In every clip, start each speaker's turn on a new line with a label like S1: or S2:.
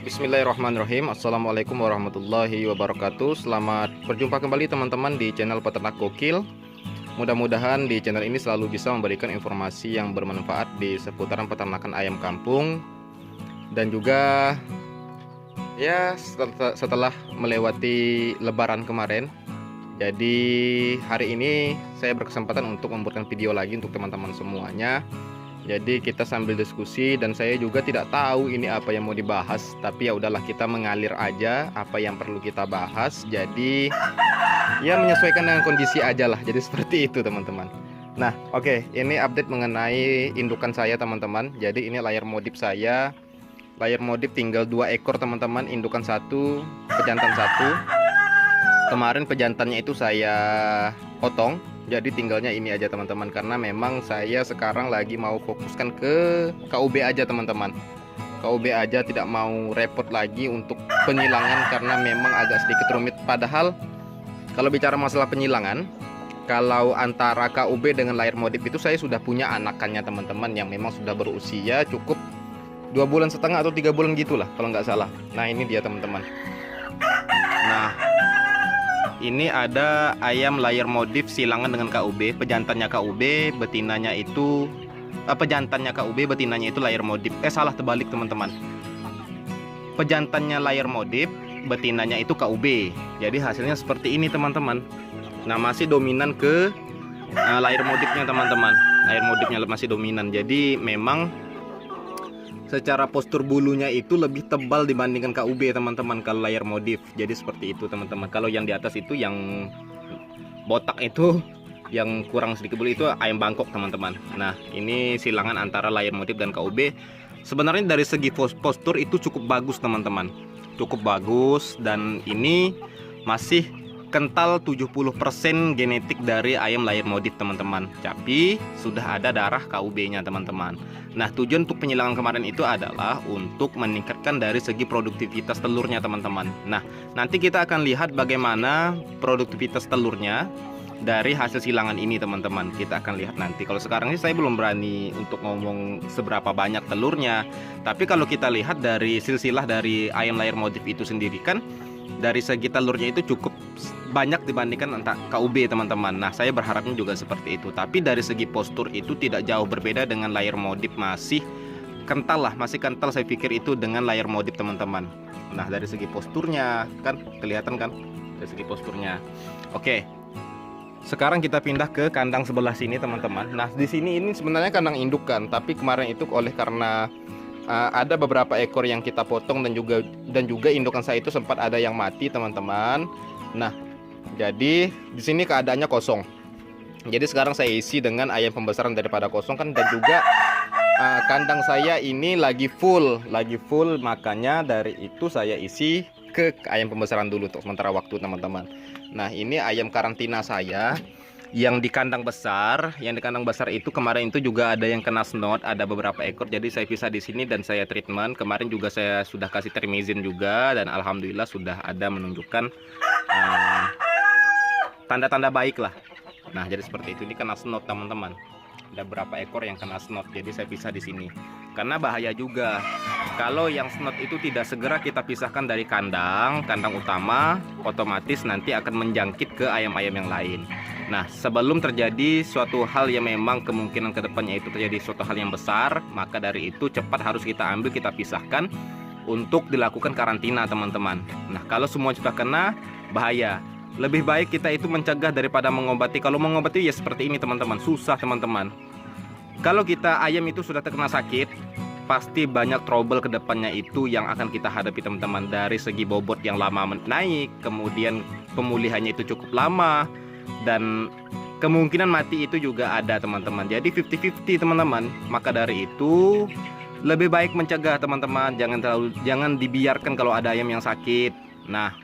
S1: Bismillahirrahmanirrahim. Assalamualaikum warahmatullahi wabarakatuh. Selamat berjumpa kembali teman-teman di channel Peternak Gokil. Mudah-mudahan di channel ini selalu bisa memberikan informasi yang bermanfaat di seputaran peternakan ayam kampung. Dan juga ya setelah melewati lebaran kemarin, jadi hari ini saya berkesempatan untuk membuatkan video lagi untuk teman-teman semuanya. Jadi kita sambil diskusi dan saya juga tidak tahu ini apa yang mau dibahas, tapi ya udahlah, kita mengalir aja apa yang perlu kita bahas. Jadi ya menyesuaikan dengan kondisi aja lah. Jadi seperti itu teman-teman. Nah, oke, ini update mengenai indukan saya teman-teman. Jadi ini layar modif saya. Layar modif tinggal 2 ekor teman-teman, indukan 1, pejantan 1. Kemarin pejantannya itu saya potong. Jadi tinggalnya ini aja teman-teman, karena memang saya sekarang lagi mau fokuskan ke KUB aja teman-teman. KUB aja, tidak mau repot lagi untuk penyilangan karena memang agak sedikit rumit. Padahal kalau bicara masalah penyilangan, kalau antara KUB dengan layar modif itu saya sudah punya anakannya teman-teman, yang memang sudah berusia cukup 2,5 bulan atau 3 bulan gitulah kalau nggak salah. Nah ini dia teman-teman. Nah ini ada ayam layar modif silangan dengan KUB, pejantannya KUB, betinanya itu pejantannya KUB, betinanya itu layar modif. Salah, terbalik teman-teman. Pejantannya layar modif, betinanya itu KUB. Jadi hasilnya seperti ini teman-teman. Nah, masih dominan ke layar modifnya teman-teman. Layar modifnya masih dominan. Jadi memang secara postur bulunya itu lebih tebal dibandingkan KUB teman-teman kalau layar modif. Jadi seperti itu teman-teman. Kalau yang di atas itu yang botak itu, yang kurang sedikit bulu itu ayam Bangkok teman-teman. Nah ini silangan antara layar modif dan KUB. Sebenarnya dari segi postur itu cukup bagus teman-teman, cukup bagus. Dan ini masih kental 70% genetik dari ayam layar modif teman-teman, tapi sudah ada darah KUB nya teman-teman. Nah tujuan untuk penyilangan kemarin itu adalah untuk meningkatkan dari segi produktivitas telurnya teman-teman. Nah nanti kita akan lihat bagaimana produktivitas telurnya dari hasil silangan ini teman-teman. Kita akan lihat nanti. Kalau sekarang sih saya belum berani untuk ngomong seberapa banyak telurnya, tapi kalau kita lihat dari silsilah dari ayam layar modif itu sendiri kan, dari segi telurnya itu cukup banyak dibandingkan antara KUB teman-teman. Nah saya berharapnya juga seperti itu. Tapi dari segi postur itu tidak jauh berbeda dengan layar modif, masih kental lah, masih kental saya pikir itu dengan layar modif teman-teman. Nah dari segi posturnya kan kelihatan kan, dari segi posturnya. Oke, sekarang kita pindah ke kandang sebelah sini teman-teman. Nah di sini ini sebenarnya kandang induk kan, tapi kemarin itu oleh karena ada beberapa ekor yang kita potong dan juga indukan saya itu sempat ada yang mati teman-teman. Nah jadi di sini keadaannya kosong. Jadi sekarang saya isi dengan ayam pembesaran daripada kosong kan, dan juga kandang saya ini lagi full, makanya dari itu saya isi ke ayam pembesaran dulu untuk sementara waktu teman-teman. Nah ini ayam karantina saya yang di kandang besar. Yang di kandang besar itu kemarin itu juga ada yang kena snot, ada beberapa ekor. Jadi saya pisah di sini dan saya treatment. Kemarin juga saya sudah kasih termizin juga, dan alhamdulillah sudah ada menunjukkan tanda-tanda baik lah. Nah jadi seperti itu. Ini kena snot teman-teman. Ada beberapa ekor yang kena snot. Jadi saya pisah di sini karena bahaya juga kalau yang snot itu tidak segera kita pisahkan dari kandang utama, otomatis nanti akan menjangkit ke ayam-ayam yang lain. Nah sebelum terjadi suatu hal yang memang kemungkinan kedepannya itu terjadi suatu hal yang besar, maka dari itu cepat harus kita ambil, kita pisahkan untuk dilakukan karantina teman-teman. Nah kalau semua sudah kena, bahaya. Lebih baik kita itu mencegah daripada mengobati. Kalau mengobati ya seperti ini teman-teman, susah teman-teman. Kalau kita ayam itu sudah terkena sakit, pasti banyak trouble ke depannya itu yang akan kita hadapi teman-teman. Dari segi bobot yang lama naik, kemudian pemulihannya itu cukup lama, dan kemungkinan mati itu juga ada teman-teman. Jadi 50-50 teman-teman. Maka dari itu lebih baik mencegah teman-teman. Jangan dibiarkan kalau ada ayam yang sakit. Nah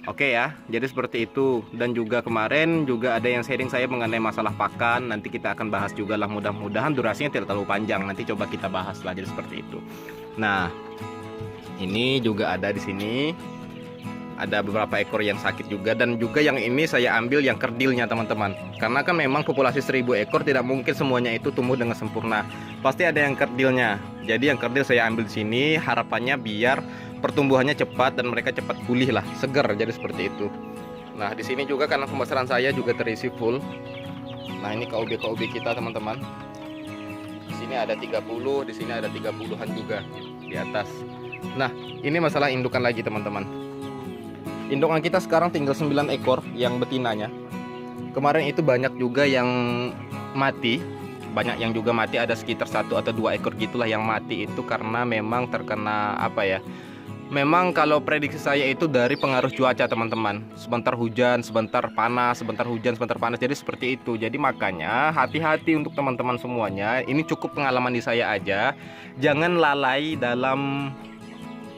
S1: oke ya, jadi seperti itu. Dan juga kemarin juga ada yang sharing saya mengenai masalah pakan. Nanti kita akan bahas juga lah, mudah-mudahan durasinya tidak terlalu panjang. Nanti coba kita bahas lah, jadi seperti itu. Nah, ini juga ada di sini. Ada beberapa ekor yang sakit juga, dan juga yang ini saya ambil yang kerdilnya teman-teman. Karena kan memang populasi 1000 ekor tidak mungkin semuanya itu tumbuh dengan sempurna. Pasti ada yang kerdilnya. Jadi yang kerdil saya ambil di sini, harapannya biar pertumbuhannya cepat dan mereka cepat pulih lah, segar. Jadi seperti itu. Nah, di sini juga karena pembesaran saya juga terisi full. Nah, ini KUB kita teman-teman. Di sini ada 30, di sini ada 30-an juga di atas. Nah, ini masalah indukan lagi teman-teman. Indukan kita sekarang tinggal 9 ekor yang betinanya. Kemarin itu banyak juga yang mati. Banyak yang juga mati, ada sekitar 1 atau 2 ekor gitulah yang mati itu karena memang terkena apa ya? Memang kalau prediksi saya itu dari pengaruh cuaca teman-teman. Sebentar hujan, sebentar panas, sebentar hujan, sebentar panas. Jadi seperti itu. Jadi makanya hati-hati untuk teman-teman semuanya. Ini cukup pengalaman di saya aja. Jangan lalai dalam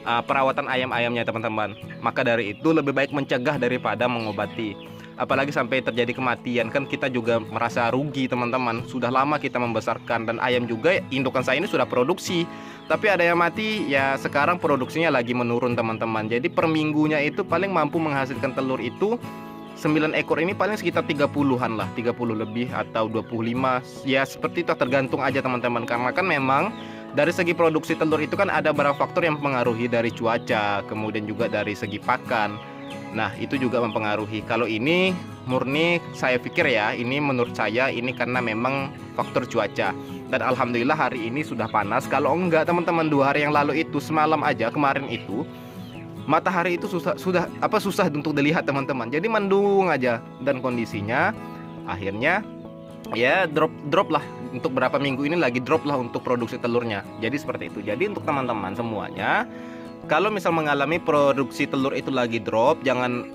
S1: perawatan ayam-ayamnya teman-teman. Maka dari itu lebih baik mencegah daripada mengobati. Apalagi sampai terjadi kematian, kan kita juga merasa rugi teman-teman. Sudah lama kita membesarkan dan ayam juga indukan saya ini sudah produksi, tapi ada yang mati ya. Sekarang produksinya lagi menurun teman-teman. Jadi per minggunya itu paling mampu menghasilkan telur itu 9 ekor ini paling sekitar 30-an lah, 30 lebih atau 25. Ya seperti itu, tergantung aja teman-teman. Karena kan memang dari segi produksi telur itu kan ada beberapa faktor yang mempengaruhi, dari cuaca, kemudian juga dari segi pakan. Nah, itu juga mempengaruhi. Kalau ini murni saya pikir ya, ini menurut saya ini karena memang faktor cuaca. Dan alhamdulillah hari ini sudah panas. Kalau enggak teman-teman, 2 hari yang lalu itu, semalam aja kemarin itu, matahari itu susah untuk dilihat teman-teman. Jadi mendung aja, dan kondisinya akhirnya ya drop lah. Untuk berapa minggu ini lagi drop lah untuk produksi telurnya. Jadi seperti itu. Jadi untuk teman-teman semuanya, kalau misal mengalami produksi telur itu lagi drop, jangan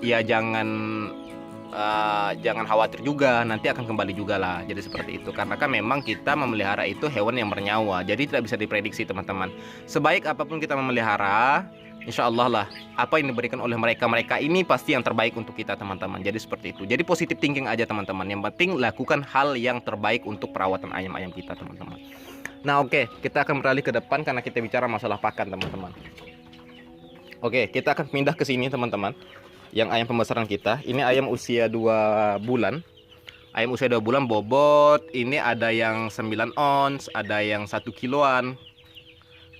S1: khawatir juga, nanti akan kembali juga lah. Jadi seperti itu, karena kan memang kita memelihara itu hewan yang bernyawa, jadi tidak bisa diprediksi teman-teman. Sebaik apapun kita memelihara, insya Allah lah apa yang diberikan oleh mereka ini pasti yang terbaik untuk kita teman-teman. Jadi seperti itu. Jadi positive thinking aja teman-teman. Yang penting lakukan hal yang terbaik untuk perawatan ayam-ayam kita teman-teman. Nah oke, kita akan beralih ke depan karena kita bicara masalah pakan teman-teman. Oke, kita akan pindah ke sini teman-teman. Yang ayam pembesaran kita, ini ayam usia 2 bulan. Ayam usia 2 bulan bobot, ini ada yang 9 ons, ada yang 1 kiloan.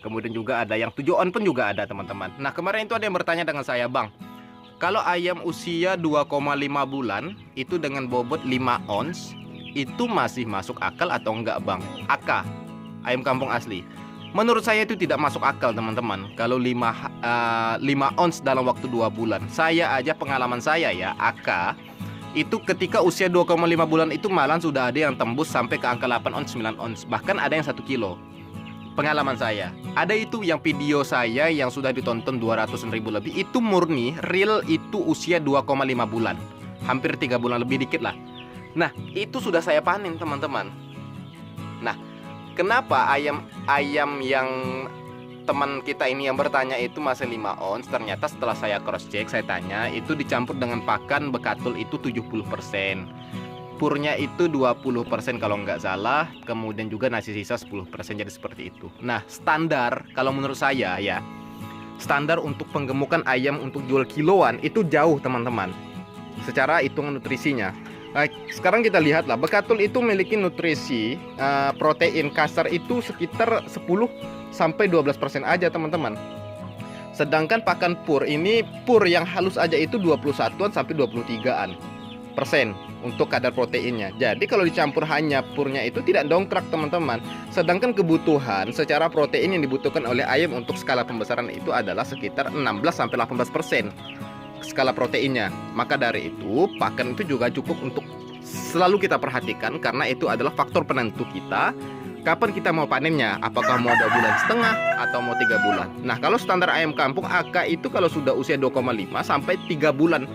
S1: Kemudian juga ada yang 7 on pun juga ada teman-teman. Nah, kemarin itu ada yang bertanya dengan saya, "Bang, kalau ayam usia 2,5 bulan itu dengan bobot 5 ons, itu masih masuk akal atau enggak, Bang?" AK, ayam kampung asli. Menurut saya itu tidak masuk akal teman-teman. Kalau 5 ons dalam waktu 2 bulan. Saya aja, pengalaman saya ya, AK itu ketika usia 2,5 bulan itu malah sudah ada yang tembus sampai ke angka 8 ons, 9 ons. Bahkan ada yang 1 kilo. Pengalaman saya. Ada itu yang video saya yang sudah ditonton 200.000 lebih. Itu murni, real itu usia 2,5 bulan. Hampir 3 bulan lebih dikit lah. Nah, itu sudah saya panen teman-teman. Nah, kenapa ayam yang teman kita ini yang bertanya itu masih 5 ons? Ternyata setelah saya cross check, saya tanya, itu dicampur dengan pakan bekatul itu 70%. Purnya itu 20% kalau nggak salah. Kemudian juga nasi sisa 10%. Jadi seperti itu. Nah, standar kalau menurut saya ya, standar untuk penggemukan ayam untuk jual kiloan itu jauh teman-teman, secara hitungan nutrisinya. Sekarang kita lihatlah, bekatul itu memiliki nutrisi protein kasar itu sekitar 10-12% aja teman-teman. Sedangkan pakan pur ini, pur yang halus aja itu 21-an sampai 23-an persen untuk kadar proteinnya. Jadi kalau dicampur hanya purnya itu tidak dongkrak teman-teman. Sedangkan kebutuhan secara protein yang dibutuhkan oleh ayam untuk skala pembesaran itu adalah sekitar 16-18% skala proteinnya. Maka dari itu pakan itu juga cukup untuk selalu kita perhatikan, karena itu adalah faktor penentu kita kapan kita mau panennya. Apakah mau 2,5 bulan atau mau 3 bulan. Nah, kalau standar ayam kampung AK itu kalau sudah usia 2,5 sampai 3 bulan,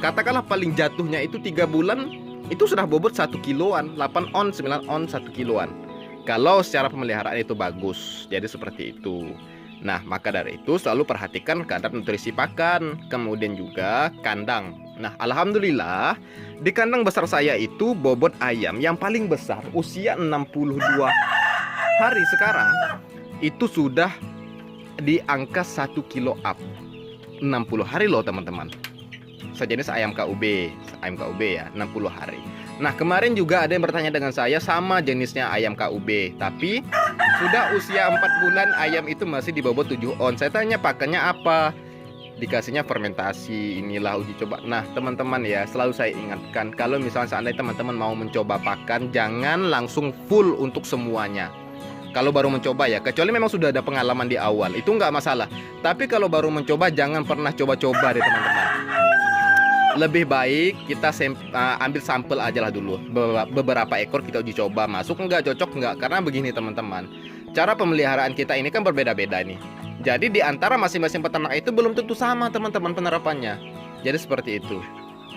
S1: katakanlah paling jatuhnya itu 3 bulan, itu sudah bobot 1 kiloan, 8 on, 9 on, 1 kiloan. Kalau secara pemeliharaan itu bagus. Jadi seperti itu. Nah, maka dari itu selalu perhatikan kadar nutrisi pakan, kemudian juga kandang. Nah, alhamdulillah di kandang besar saya itu bobot ayam yang paling besar usia 62 hari sekarang itu sudah di angka 1 kilo up. 60 hari loh teman-teman. Sejenis ayam KUB ya, 60 hari. Nah, kemarin juga ada yang bertanya dengan saya sama jenisnya ayam KUB, tapi Sudah usia 4 bulan ayam itu masih di bobot 7 ons. Saya tanya pakannya apa? Dikasihnya fermentasi. Inilah uji coba. Nah teman-teman ya, selalu saya ingatkan, kalau misalnya seandainya teman-teman mau mencoba pakan, jangan langsung full untuk semuanya. Kalau baru mencoba ya, kecuali memang sudah ada pengalaman di awal, itu nggak masalah. Tapi kalau baru mencoba, jangan pernah coba-coba deh teman-teman. Lebih baik kita ambil sampel aja lah dulu. Beberapa ekor kita uji coba, masuk nggak, cocok nggak. Karena begini teman-teman, cara pemeliharaan kita ini kan berbeda-beda nih. Jadi di antara masing-masing peternak itu belum tentu sama teman-teman penerapannya. Jadi seperti itu.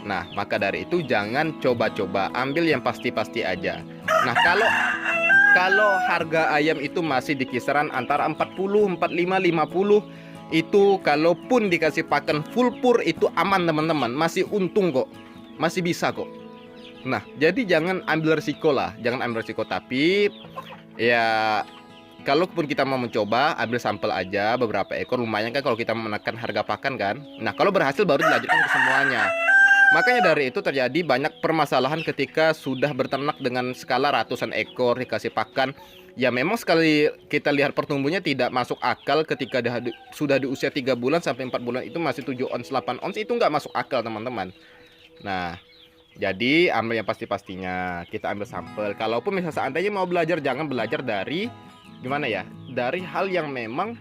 S1: Nah maka dari itu jangan coba-coba, ambil yang pasti-pasti aja. Nah kalau harga ayam itu masih di kisaran antara 40, 45, 50, itu kalaupun dikasih pakan full pur itu aman teman-teman, masih untung kok, masih bisa kok. Nah jadi jangan ambil resiko lah, jangan ambil resiko. Tapi ya kalaupun kita mau mencoba, ambil sampel aja beberapa ekor, lumayan kan kalau kita menekan harga pakan kan. Nah kalau berhasil baru dilanjutkan ke semuanya. Makanya dari itu terjadi banyak permasalahan ketika sudah berternak dengan skala ratusan ekor dikasih pakan. Ya memang sekali kita lihat pertumbuhannya tidak masuk akal ketika sudah di usia 3 bulan sampai 4 bulan itu masih 7 ons, 8 ons, itu nggak masuk akal teman-teman. Nah jadi ambil yang pasti-pastinya, kita ambil sampel. Kalaupun misalnya seandainya mau belajar, jangan belajar dari gimana ya, dari hal yang memang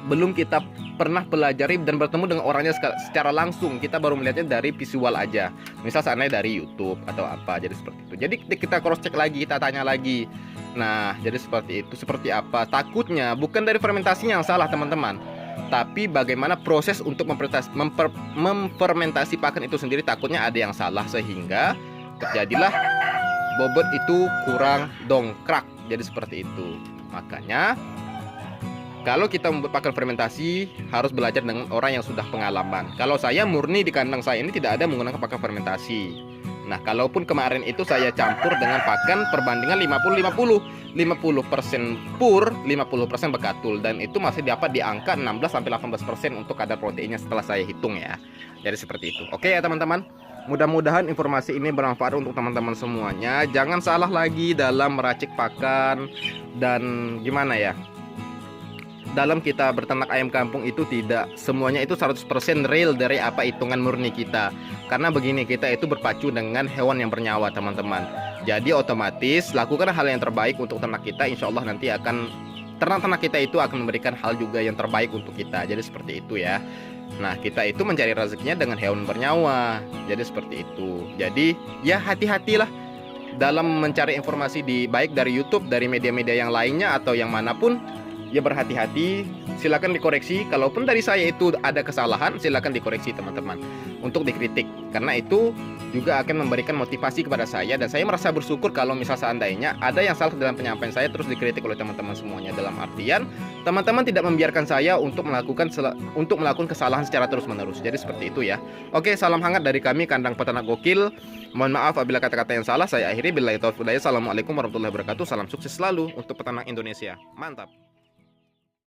S1: belum kita pernah pelajari dan bertemu dengan orangnya secara langsung. Kita baru melihatnya dari visual aja, misal seandainya dari YouTube atau apa. Jadi seperti itu. Jadi kita cross check lagi, kita tanya lagi. Nah jadi seperti itu. Seperti apa? Takutnya bukan dari fermentasinya yang salah teman-teman, tapi bagaimana proses untuk memfermentasi pakan itu sendiri, takutnya ada yang salah sehingga terjadilah bobot itu kurang dongkrak. Jadi seperti itu. Makanya kalau kita membuat pakan fermentasi harus belajar dengan orang yang sudah pengalaman. Kalau saya murni di kandang saya ini tidak ada menggunakan pakan fermentasi. Nah kalaupun kemarin itu saya campur dengan pakan perbandingan 50-50, 50% pur, 50% bekatul, dan itu masih dapat di angka 16-18% untuk kadar proteinnya setelah saya hitung ya. Jadi seperti itu. Oke ya teman-teman, mudah-mudahan informasi ini bermanfaat untuk teman-teman semuanya. Jangan salah lagi dalam meracik pakan dan gimana ya, dalam kita berternak ayam kampung itu tidak semuanya itu 100% real dari apa hitungan murni kita. Karena begini, kita itu berpacu dengan hewan yang bernyawa teman-teman. Jadi otomatis lakukan hal yang terbaik untuk ternak kita. Insya Allah nanti akan ternak-ternak kita itu akan memberikan hal juga yang terbaik untuk kita. Jadi seperti itu ya. Nah kita itu mencari rezekinya dengan hewan bernyawa. Jadi seperti itu. Jadi ya hati-hatilah dalam mencari informasi baik dari YouTube, dari media-media yang lainnya atau yang manapun. Ya berhati-hati, silakan dikoreksi. Kalaupun dari saya itu ada kesalahan, silakan dikoreksi teman-teman, untuk dikritik. Karena itu juga akan memberikan motivasi kepada saya, dan saya merasa bersyukur kalau misal seandainya ada yang salah dalam penyampaian saya terus dikritik oleh teman-teman semuanya. Dalam artian teman-teman tidak membiarkan saya untuk melakukan kesalahan secara terus-menerus. Jadi seperti itu ya. Oke, salam hangat dari kami Kandang Peternak Gokil. Mohon maaf apabila kata-kata yang salah saya akhiri. Billahi taufiq wal hidayah. Assalamualaikum warahmatullahi wabarakatuh. Salam sukses selalu untuk peternak Indonesia. Mantap.